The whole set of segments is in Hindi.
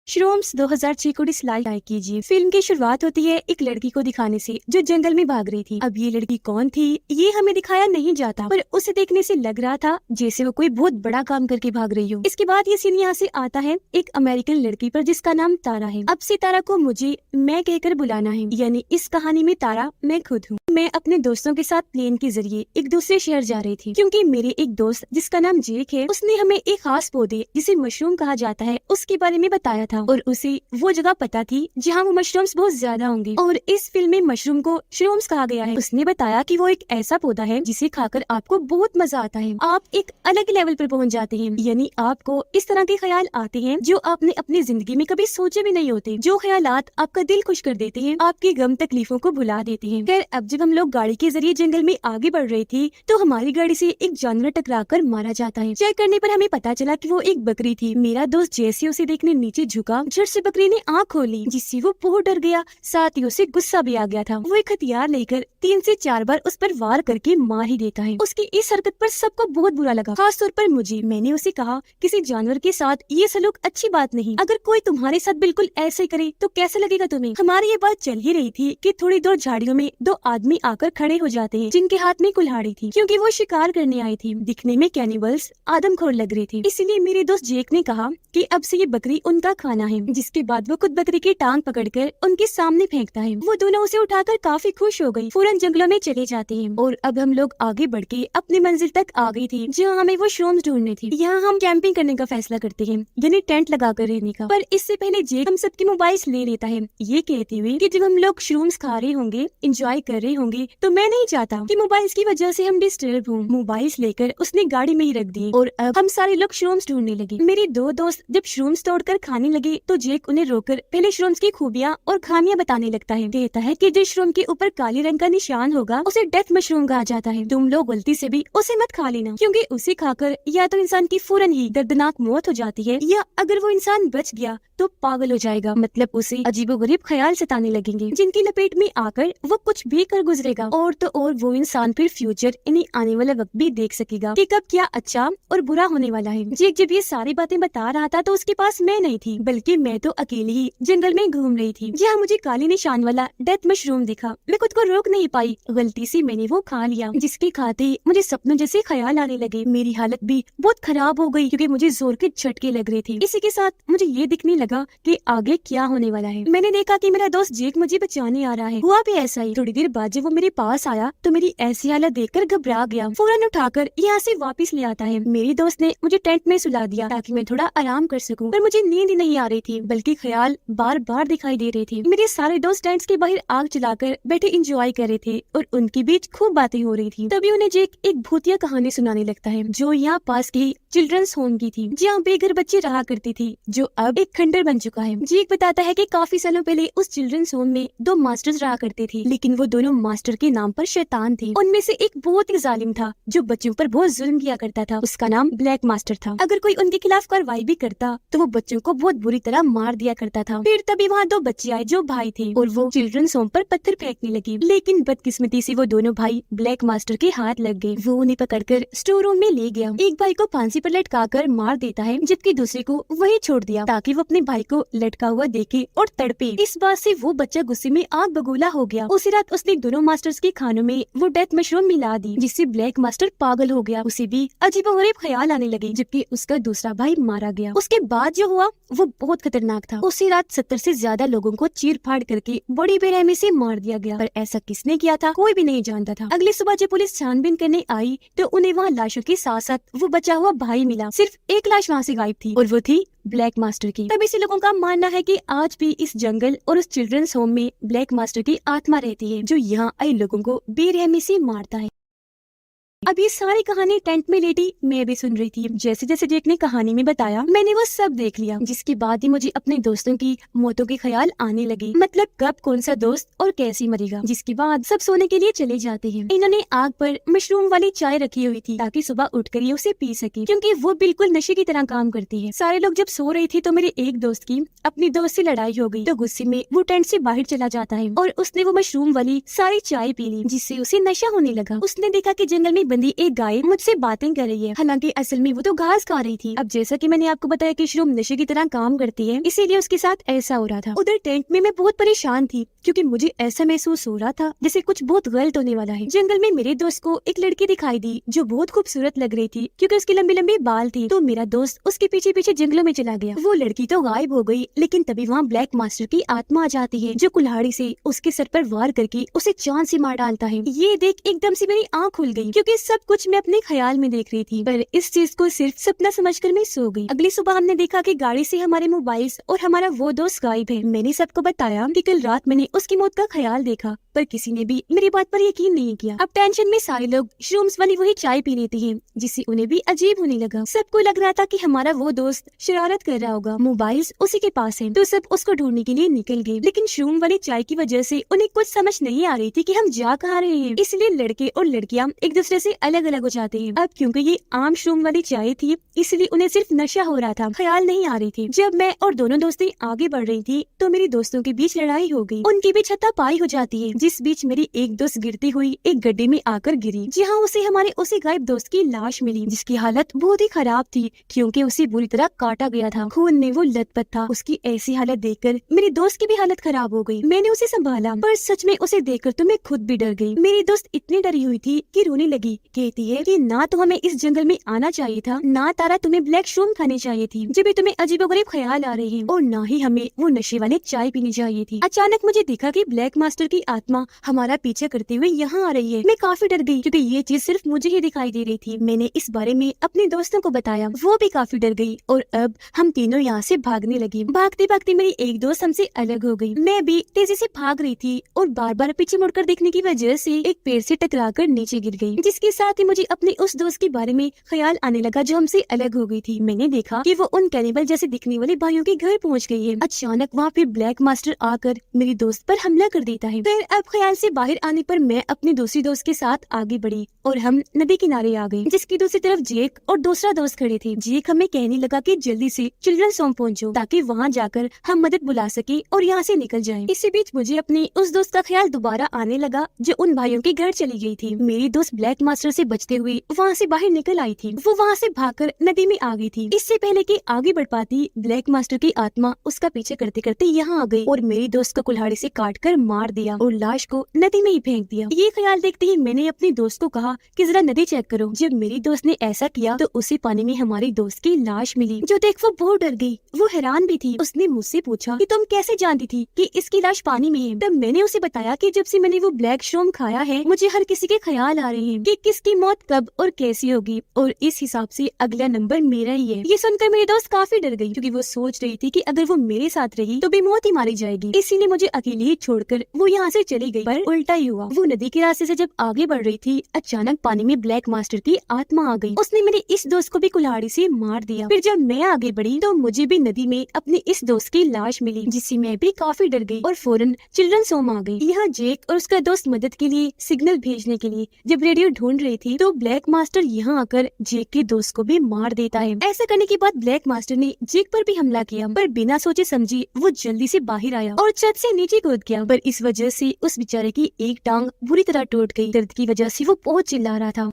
श्रोम्स 2006 को डिसलाइक कीजिए। फिल्म की शुरुआत होती है एक लड़की को दिखाने से जो जंगल में भाग रही थी। अब ये लड़की कौन थी ये हमें दिखाया नहीं जाता, पर उसे देखने से लग रहा था जैसे वो कोई बहुत बड़ा काम करके भाग रही हो। इसके बाद ये सीन यहाँ से आता है एक अमेरिकन लड़की पर जिसका नाम तारा है। अब से तारा को मुझे मैं कहकर बुलाना है, यानी इस कहानी में तारा मैं खुद हूँ। मैं अपने दोस्तों के साथ प्लेन के जरिए एक दूसरे शहर जा रही थी, क्योंकि मेरे एक दोस्त जिसका नाम जेक है उसने हमें एक खास पौधे जिसे मशरूम कहा जाता है उसके बारे में बताया था, और उसे वो जगह पता थी जहाँ वो मशरूम्स बहुत ज्यादा होंगे। और इस फिल्म में मशरूम को श्रूम्स कहा गया है। उसने बताया कि वो एक ऐसा पौधा है जिसे खाकर आपको बहुत मजा आता है, आप एक अलग लेवल पर पहुँच जाते हैं, यानी आपको इस तरह के ख्याल आते हैं जो आपने अपनी जिंदगी में कभी सोचे भी नहीं होते, जो ख्यालात आपका दिल खुश कर देते हैं, आपकी गम तकलीफों को भुला देते हैं। खैर, अब जब हम लोग गाड़ी के जरिए जंगल में आगे बढ़ रहे थे तो हमारी गाड़ी से एक जानवर टकराकर मारा जाता है। चेक करने पर हमें पता चला कि वो एक बकरी थी। मेरा दोस्त जैसे उसे देखने नीचे झुका, झट से बकरी ने आँख खोली, जिससे वो बहुत डर गया, साथ ही उसे गुस्सा भी आ गया था। वो एक हथियार लेकर 3 से 4 बार उस पर वार करके मार ही देता है। उसकी इस हरकत पर सबको बहुत बुरा लगा, खास तौर पर मुझे। मैंने उसे कहा, किसी जानवर के साथ ये सलूक अच्छी बात नहीं, अगर कोई तुम्हारे साथ बिल्कुल ऐसे करे तो कैसे लगेगा तुम्हें। हमारी ये बात चल ही रही थी कि थोड़ी दूर झाड़ियों में 2 आदमी आकर खड़े हो जाते हैं, जिनके हाथ में कुल्हाड़ी थी, क्योंकि वो शिकार करने आई थी। दिखने में कैनिबल्स आदमखोर लग रही थी, इसलिए मेरे दोस्त जेक ने कहा कि अब से ये बकरी उनका खाना है। जिसके बाद वो खुद बकरी की टांग पकड़कर उनके सामने फेंकता है। वो दोनों उसे उठाकर काफी खुश हो गई, फौरन जंगलों में चले जाते हैं। और अब हम लोग आगे बढ़ के अपनी मंजिल तक आ गई थी, जहाँ हमें वो श्रूम्स ढूंढने थी। यहाँ हम कैंपिंग करने का फैसला करते हैं, यानी टेंट लगाकर रहने का। पर इससे पहले जेक हम सबके मोबाइल्स ले लेता है, ये कहते हुए कि जब हम लोग श्रूम्स खा रहे होंगे, एंजॉय कर रहे होंगे, तो मैं नहीं चाहता कि मोबाइल्स की वजह से हम डिस्टर्ब हों। मोबाइल्स लेकर उसने गाड़ी में ही रख दिए और अब हम सारे लोग श्रूम्स ढूंढने लगे। मेरे 2 दोस्त जब श्रूम्स तोड़कर खाने लगे तो जेक उन्हें रोककर पहले श्रूम्स की खूबियां और खामियां बताने लगता है। कहता है कि जिस श्रूम के ऊपर काले रंग का निशान होगा उसे डेथ मशरूम कहा जाता है। तुम लोग गलती से भी उसे मत खा लेना, क्योंकि उसे खाकर या तो इंसान की फौरन ही दर्दनाक मौत हो जाती है, या अगर वो इंसान बच गया तो पागल हो जाएगा, मतलब उसे अजीबोगरीब ख्याल सताने लगेंगे, जिनकी लपेट में आकर वो कुछ भी कर गुजरेगा। और तो और वो इंसान फिर फ्यूचर यानी आने वाला वक्त भी देख सकेगा कि कब क्या अच्छा और बुरा होने वाला है। जेक जब ये सारी बातें बता रहा था तो उसके पास मैं नहीं थी, बल्कि मैं तो अकेली ही जंगल में घूम रही थी, जहाँ मुझे काले निशान वाला डेथ मशरूम दिखा। मैं खुद को रोक नहीं पाई, गलती से मैंने वो खा लिया, जिसके खाते ही मुझे सपनों जैसे ख्याल आने लगे। मेरी हालत भी बहुत खराब हो गई, क्योंकि मुझे जोर के झटके लग रहे थे। इसी के साथ मुझे ये दिखने लगा कि आगे क्या होने वाला है। मैंने देखा कि मेरा दोस्त जेक मुझे बचाने आ रहा है। हुआ भी ऐसा ही। थोड़ी देर बाद जब वो मेरे पास आया तो मेरी ऐसी हालत देखकर घबरा गया, फौरन उठाकर यहाँ से वापस ले आता है। मेरे दोस्त ने मुझे टेंट में सुला दिया ताकि मैं थोड़ा आराम कर सकूं, पर मुझे नींद ही नहीं आ रही थी, बल्कि ख्याल बार बार दिखाई दे रहे थे। मेरे सारे दोस्त टेंट्स के बाहर आग जलाकर बैठे एंजॉय कर रहे थे और उनके बीच खूब बातें हो रही थी। तभी उन्हें जेक एक भूतिया कहानी सुनाने लगता है, जो यहाँ पास की चिल्ड्रंस होम की थी, जहाँ बेघर बच्चे रहा करती थी, जो अब एक खंडर बन चुका है। जेक बताता है कि काफी सालों पहले उस चिल्ड्रंस होम में 2 मास्टर्स रहा करते थे, लेकिन वो दोनों मास्टर के नाम पर शैतान थे। उनमें से एक बहुत ही जालिम था, जो बच्चों पर बहुत जुल्म किया करता था। उसका नाम ब्लैक मास्टर था। अगर कोई उनके खिलाफ कार्रवाई भी करता तो वो बच्चों को बहुत बुरी तरह मार दिया करता था। फिर तभी वहाँ 2 बच्चे आए जो भाई थे, और वो चिल्ड्रंस होम पर पत्थर फेंकने लगे, लेकिन बदकिस्मती से वो दोनों भाई ब्लैक मास्टर के हाथ लग गए। वो उन्हें पकड़कर स्टोर रूम में ले गया। एक भाई को फांसी पर लटकाकर मार देता है, जबकि दूसरे को वही छोड़ दिया ताकि वो अपने भाई को लटका हुआ देखे और तड़पे। इस बात से वो बच्चा गुस्से में आग बगोला हो गया। उसी रात उसने दोनों मास्टर्स के खानों में वो डेथ मशरूम मिला दी, जिससे ब्लैक मास्टर पागल हो गया। उसे भी अजीबोगरीब ख्याल आने लगे, जबकि उसका दूसरा भाई मारा गया। उसके बाद जो हुआ वो बहुत खतरनाक था। उसी रात 70 से ज्यादा लोगों को चीर फाड़ करके बड़ी बेरहमी से मार दिया गया, पर ऐसा किसने किया था कोई भी नहीं जानता था। अगली सुबह जब पुलिस छानबीन करने आई तो उन्हें वहाँ लाशों के साथ साथ वो बचा हुआ भाई मिला। सिर्फ एक लाश वहाँ से गायब थी, और वो थी ब्लैक मास्टर की। तभी से लोगों का मानना है कि आज भी इस जंगल और उस चिल्ड्रंस होम में ब्लैक मास्टर की आत्मा रहती है, जो यहाँ आए लोगों को बेरहमी से मारता है। अब ये सारी कहानी टेंट में लेटी मैं भी सुन रही थी। जैसे जैसे जेक ने कहानी में बताया मैंने वो सब देख लिया, जिसके बाद ही मुझे अपने दोस्तों की मौतों के ख्याल आने लगे, मतलब कब कौन सा दोस्त और कैसे मरेगा। जिसके बाद सब सोने के लिए चले जाते हैं। इन्होंने आग पर मशरूम वाली चाय रखी हुई थी ताकि सुबह उठकर ये उसे पी सके, क्योंकि वो बिल्कुल नशे की तरह काम करती है। सारे लोग जब सो रही थी तो मेरे एक दोस्त की अपनी दोस्त से लड़ाई हो गई, तो गुस्से में वो टेंट से बाहर चला जाता है और उसने वो मशरूम वाली सारी चाय पी ली, जिससे उसे नशा होने लगा। उसने देखा कि जंगल में बंदी एक गाय मुझसे बातें कर रही है, हालांकि असल में वो तो घास खा रही थी। अब जैसा कि मैंने आपको बताया कि श्रूम नशे की तरह काम करती है, इसीलिए उसके साथ ऐसा हो रहा था। उधर टेंट में मैं बहुत परेशान थी क्योंकि मुझे ऐसा महसूस हो रहा था जैसे कुछ बहुत गलत होने वाला है। जंगल में मेरे दोस्त को एक लड़की दिखाई दी जो बहुत खूबसूरत लग रही थी क्योंकि उसके लंबे लंबे बाल थे। तो मेरा दोस्त उसके पीछे पीछे जंगलों में चला गया। वो लड़की तो गायब हो गई, लेकिन तभी वहाँ ब्लैक मास्टर की आत्मा आ जाती है जो कुल्हाड़ी से उसके सर पर वार करके उसे जान से मार डालता है। ये देख एकदम से मेरी आँख खुल गई क्योंकि सब कुछ मैं अपने ख्याल में देख रही थी, पर इस चीज को सिर्फ सपना समझकर मैं सो गई। अगली सुबह हमने देखा कि गाड़ी से हमारे मोबाइल्स और हमारा वो दोस्त गायब है। मैंने सबको बताया कि कल रात मैंने उसकी मौत का ख्याल देखा, पर किसी ने भी मेरी बात पर यकीन नहीं किया। अब टेंशन में सारे लोग श्रूम्स वाली वही चाय पी लेते हैं, जिससे उन्हें भी अजीब होने लगा। सबको लग रहा था कि हमारा वो दोस्त शरारत कर रहा होगा। मोबाइल्स उसी के पास है, तो सब उसको ढूंढने के लिए निकल गए। लेकिन श्रूम वाली चाय की वजह से उन्हें कुछ समझ नहीं आ रही थी कि हम जा कहाँ रहे हैं, इसलिए लड़के और लड़कियां एक दूसरे से अलग अलग हो जाते हैं। अब क्योंकि ये आम श्रूम वाली चाय थी, इसलिए उन्हें सिर्फ नशा हो रहा था, ख्याल नहीं आ रही थी। जब मैं और दोनों दोस्तें आगे बढ़ रही थी तो मेरी दोस्तों के बीच लड़ाई हो गई। उनकी भी छत्तापाई हो जाती है, जिस बीच मेरी एक दोस्त गिरती हुई एक गड्ढे में आकर गिरी, जहाँ उसे हमारे उसी गायब दोस्त की लाश मिली, जिसकी हालत बहुत ही खराब थी क्योंकि उसे बुरी तरह काटा गया था। खून में वो लथपथ था। उसकी ऐसी हालत देखकर मेरी दोस्त की भी हालत खराब हो गई। मैंने उसे संभाला, पर सच में उसे देखकर तो मैं खुद भी डर गई। मेरी दोस्त इतनी डरी हुई थी कि रोने लगी। कहती है कि ना तो हमें इस जंगल में आना चाहिए था, ना तारा तुम्हें ब्लैक श्रूम खानी चाहिए थी जब भी तुम्हें अजीबोगरीब ख्याल आ रहे हैं, और ना ही हमें वो नशे वाले चाय पीनी चाहिए थी। अचानक मुझे दिखा कि ब्लैक मास्टर की आत्मा हमारा पीछा करते हुए यहाँ आ रही है। मैं काफी डर गई क्योंकि ये चीज सिर्फ मुझे ही दिखाई दे रही थी। मैंने इस बारे में अपने दोस्तों को बताया, वो भी काफी डर गई और अब हम तीनों यहाँ से भागने लगे। भागते भागते मेरी एक दोस्त हमसे अलग हो गई। मैं भी तेजी से भाग रही थी और बार बार पीछे मुड़कर देखने की वजह से एक पेड़ से टकराकर नीचे गिर गई, जिसके साथ ही मुझे अपने उस दोस्त के बारे में ख्याल आने लगा जो हमसे अलग हो गई थी। मैंने देखा कि वो उन कैनिबल जैसे दिखने वाले भाइयों के घर पहुंच गई है। अचानक वहाँ फिर ब्लैक मास्टर आकर मेरी दोस्त पर हमला कर देता है। फिर अब ख्याल से बाहर आने पर मैं अपनी दूसरी दोस्त के साथ आगे बढ़ी और हम नदी किनारे आ गए, जिसकी दूसरी तरफ जेक और दूसरा दोस्त खड़े थे। जेक हमें कहने लगा कि जल्दी से चिल्ड्रंस होम पहुंचो ताकि वहाँ जाकर हम मदद बुला सके और यहाँ से निकल जाएं। इसी बीच मुझे अपनी उस दोस्त का ख्याल दोबारा आने लगा जो उन भाइयों के घर चली गई थी। मेरी दोस्त ब्लैक मास्टर से बचते हुए वहाँ से बाहर निकल आई थी। वो वहाँ से भागकर नदी में आ गई थी। इससे पहले कि आगे बढ़ पाती, ब्लैक मास्टर की आत्मा उसका पीछे करते करते यहाँ आ गई और मेरी दोस्त को कुल्हाड़ी से काटकर मार दिया और लाश को नदी में ही फेंक दिया। ये ख्याल देखते ही मैंने अपनी दोस्त को कहा कि जरा नदी चेक करो। जब मेरी दोस्त ने ऐसा किया तो उसी पानी में हमारी दोस्त की लाश मिली, जो देख वो बहुत डर गई। वो हैरान भी थी। उसने मुझसे पूछा कि तुम कैसे जानती थी कि इसकी लाश पानी में है। तब मैंने उसे बताया कि जब से मैंने वो ब्लैक श्रूम खाया है, मुझे हर किसी के ख्याल आ रहे हैं कि किसकी मौत कब और कैसी होगी, और इस हिसाब से अगला नंबर मेरा ही है। ये सुनकर मेरी दोस्त काफी डर गई क्योंकि वो सोच रही थी कि अगर वो मेरे साथ रही तो भी मौत ही मारी जाएगी। इसीलिए मुझे अकेले ही छोड़कर वो यहाँ से चली गई। पर उल्टा ही हुआ। वो नदी के रास्ते से जब आगे बढ़ रही थी, अचानक पानी में ब्लैक मास्टर की आत्मा आ गई। उसने मेरे इस दोस्त को भी कुल्हाड़ी से मार दिया। फिर जब मैं आगे बढ़ी तो मुझे भी नदी में अपने इस दोस्त की लाश मिली, जिससे मैं भी काफी डर गई और फौरन चिल्ड्रंस होम आ गई। यहाँ जेक और उसका दोस्त मदद के लिए सिग्नल भेजने के लिए जब रेडियो ढूंढ रही थी तो ब्लैक मास्टर यहाँ आकर जेक के दोस्त को भी मार देता है। ऐसा करने के बाद ब्लैक मास्टर ने जेक पर भी हमला किया, पर बिना सोचे समझे वो जल्दी से बाहर आया और छत से नीचे कूद गया। पर इस वजह से उस बेचारे की एक टांग बुरी तरह टूट गई। दर्द की वजह से वो बहुत चिल्ला रहा था।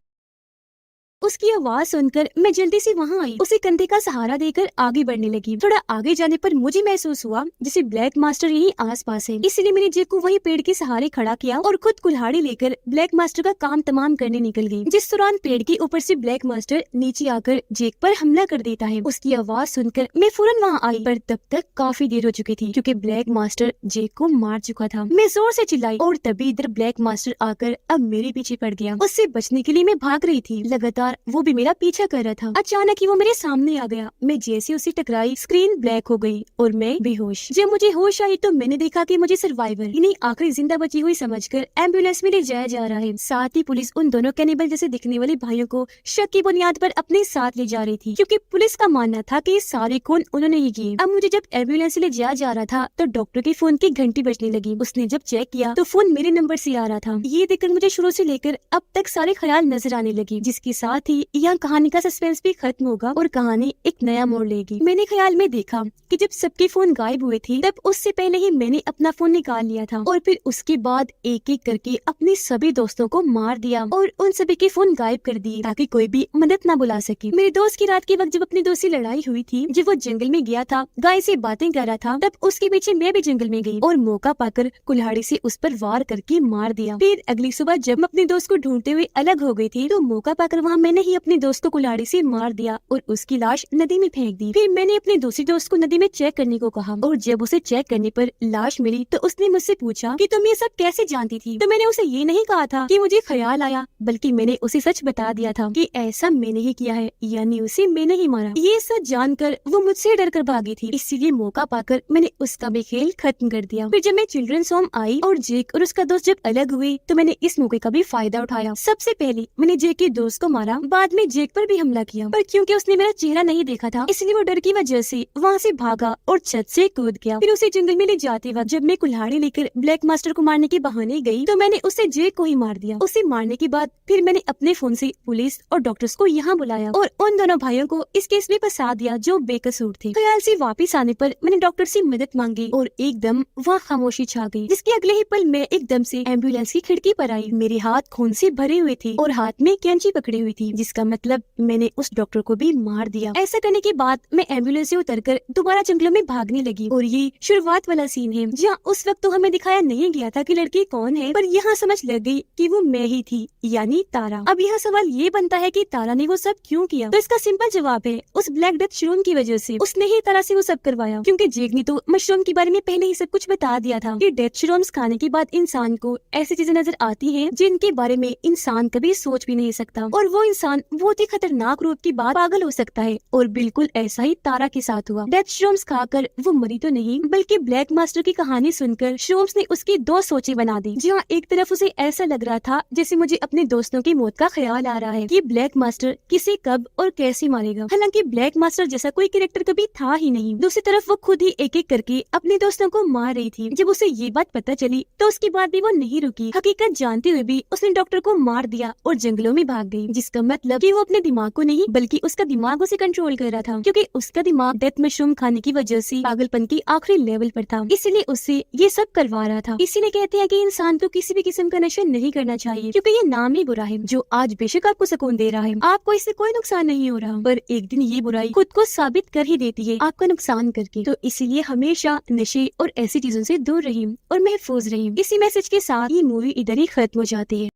उसकी आवाज सुनकर मैं जल्दी से वहाँ आई, उसे कंधे का सहारा देकर आगे बढ़ने लगी। थोड़ा आगे जाने पर मुझे महसूस हुआ जैसे ब्लैक मास्टर यहीं आसपास है, इसलिए मैंने जेक को वहीं पेड़ के सहारे खड़ा किया और खुद कुल्हाड़ी लेकर ब्लैक मास्टर का काम तमाम करने निकल गई। जिस दौरान पेड़ के ऊपर से ब्लैक मास्टर नीचे आकर जेक पर हमला कर देता है। उसकी आवाज सुनकर मैं फौरन वहाँ आई, पर तब तक काफी देर हो चुकी थी क्योंकि ब्लैक मास्टर जेक को मार चुका था। मैं जोर से चिल्लाई और तभी इधर ब्लैक मास्टर आकर अब मेरे पीछे पड़ गया। उससे बचने के लिए मैं भाग रही थी, लगातार वो भी मेरा पीछा कर रहा था। अचानक ही वो मेरे सामने आ गया। मैं जैसे उसे टकराई, स्क्रीन ब्लैक हो गई और मैं बेहोश। जब मुझे होश आई तो मैंने देखा कि मुझे सर्वाइवर, यानी आखिरी जिंदा बची हुई समझकर एम्बुलेंस में ले जाया जा रहा है। साथ ही पुलिस उन दोनों कैनिबल जैसे दिखने वाले भाइयों को शक की बुनियाद पर अपने साथ ले जा रही थी, क्योंकि पुलिस का मानना था कि ये सारे खून उन्होंने ही किए। अब मुझे जब एम्बुलेंस ले जाया जा रहा था तो डॉक्टर के फोन की घंटी बजने लगी। उसने जब चेक किया तो फोन मेरे नंबर से आ रहा था। ये देखकर मुझे शुरू से लेकर अब तक सारे ख्याल नजर आने लगी, जिसके साथ साथ ही यहाँ कहानी का सस्पेंस भी खत्म होगा और कहानी एक नया मोड़ लेगी। मैंने ख्याल में देखा कि जब सबके फोन गायब हुए थे तब उससे पहले ही मैंने अपना फोन निकाल लिया था और फिर उसके बाद एक एक करके अपने सभी दोस्तों को मार दिया और उन सभी के फोन गायब कर दिए ताकि कोई भी मदद न बुला सके। मेरे दोस्त की रात के वक्त जब अपनी दोस्त से लड़ाई हुई थी, जब वो जंगल में गया था, गाय से बातें कर रहा था, तब उसके पीछे मैं भी जंगल में गई और मौका पाकर कुल्हाड़ी से उस पर वार करके मार दिया। फिर अगली सुबह जब मैं अपने दोस्त को ढूंढते हुए अलग हो गई थी तो मौका पाकर वहाँ मैंने ही अपने दोस्त को कुल्हाड़ी से मार दिया और उसकी लाश नदी में फेंक दी। फिर मैंने अपने दूसरी दोस्त को नदी में चेक करने को कहा और जब उसे चेक करने पर लाश मिली तो उसने मुझसे पूछा कि तुम ये सब कैसे जानती थी। तो मैंने उसे ये नहीं कहा था कि मुझे ख्याल आया, बल्कि मैंने उसे सच बता दिया था कि ऐसा मैंने ही किया है, यानी उसे मैंने ही मारा। ये सच जानकर वो मुझसे डर कर भागी थी, इसीलिए मौका पाकर मैंने उसका भी खेल खत्म कर दिया। फिर जब मैं चिल्ड्रंस होम आई और जेक और उसका दोस्त जब अलग हुए तो मैंने इस मौके का भी फायदा उठाया। सबसे पहले मैंने जेक के दोस्त को मारा, बाद में जेक पर भी हमला किया, पर क्योंकि उसने मेरा चेहरा नहीं देखा था इसलिए वो डर की वजह से वहाँ से भागा और छत से कूद गया। फिर उसे जंगल में ले जाते वक्त जब मैं कुल्हाड़ी लेकर ब्लैक मास्टर को मारने के बहाने गई तो मैंने उसे जेक को ही मार दिया। उसे मारने के बाद फिर मैंने अपने फोन से पुलिस और डॉक्टर्स को यहाँ बुलाया और उन दोनों भाइयों को इस केस में फंसा दिया जो बेकसूर थे। ख्याल से वापस आने पर मैंने डॉक्टर से मदद मांगी और एकदम वहाँ खामोशी छा गई, जिसके अगले ही पल मैं एकदम से एम्बुलेंस की खिड़की पर आई। मेरे हाथ खून से भरे हुए थे और हाथ में कैंची पकड़ी हुई थी, जिसका मतलब मैंने उस डॉक्टर को भी मार दिया। ऐसा करने के बाद मैं एम्बुलेंस से उतरकर दोबारा जंगलों में भागने लगी और ये शुरुआत वाला सीन है जहाँ उस वक्त तो हमें दिखाया नहीं गया था कि लड़की कौन है, पर यहाँ समझ लग गई कि वो मैं ही थी, यानी तारा। अब यहाँ सवाल ये बनता है कि तारा ने वो सब क्यों किया, तो इसका सिंपल जवाब है उस ब्लैक डेथ शरूम की वजह से। उसने ही तारा से वो सब करवाया, क्योंकि जेक ने तो मशरूम के बारे में पहले ही सब कुछ बता दिया था कि डेथ शरूम्स खाने के बाद इंसान को ऐसी चीजें नजर आती हैं जिनके बारे में इंसान कभी सोच भी नहीं सकता और वो इंसान बहुत ही खतरनाक रूप की बात पागल हो सकता है। और बिल्कुल ऐसा ही तारा के साथ हुआ। डेथ शरूम्स खाकर वो मरी तो नहीं, बल्कि ब्लैक मास्टर की कहानी सुनकर शरूम्स ने उसकी दो सोचें बना दी। जहाँ एक तरफ उसे ऐसा लग रहा था जैसे मुझे अपने दोस्तों की मौत का ख्याल आ रहा है कि ब्लैक मास्टर किसे कब और कैसे मारेगा, हालांकि ब्लैक मास्टर जैसा कोई कैरेक्टर कभी था ही नहीं। दूसरी तरफ वो खुद ही एक एक करके अपने दोस्तों को मार रही थी। जब उसे ये बात पता चली तो उसके बाद भी वो नहीं रुकी। हकीकत जानते हुए भी उसने डॉक्टर को मार दिया और जंगलों में भाग गई, जिसका मतलब कि वो अपने दिमाग को नहीं बल्कि उसका दिमाग उसे कंट्रोल कर रहा था, क्योंकि उसका दिमाग डेथ मशरूम खाने की वजह से पागलपन की आखिरी लेवल पर था, इसलिए उससे ये सब करवा रहा था। इसीलिए कहते हैं कि इंसान को किसी भी किस्म का नशा नहीं करना चाहिए, क्योंकि ये नाम ही बुरा है। जो आज बेशक आपको सुकून दे रहा है, आपको इससे कोई नुकसान नहीं हो रहा, पर एक दिन ये बुराई खुद को साबित कर ही देती है आपका नुकसान करके। तो इसीलिए हमेशा नशे और ऐसी चीजों से दूर रहिए और महफूज रहिए। इसी मैसेज के साथ ये मूवी इधर ही खत्म हो जाती है।